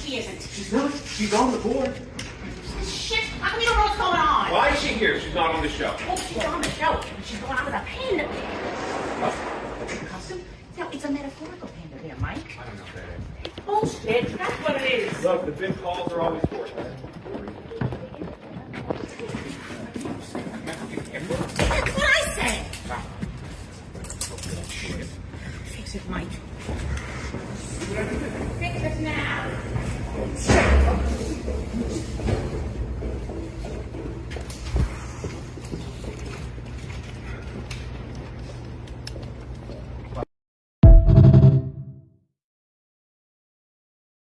she isn't. She's not. She's on the board. Shit, how come you don't know what's going on? Why is she here? She's not on the show. Oh, she's on the show. She's going on with a panda bear. Custom? No, it's a metaphorical panda bear, Mike. I don't know what that is. Bullshit, that's what it is. Look, the big calls are always for it. That's what I said. Fix it, Mike. Fix it now.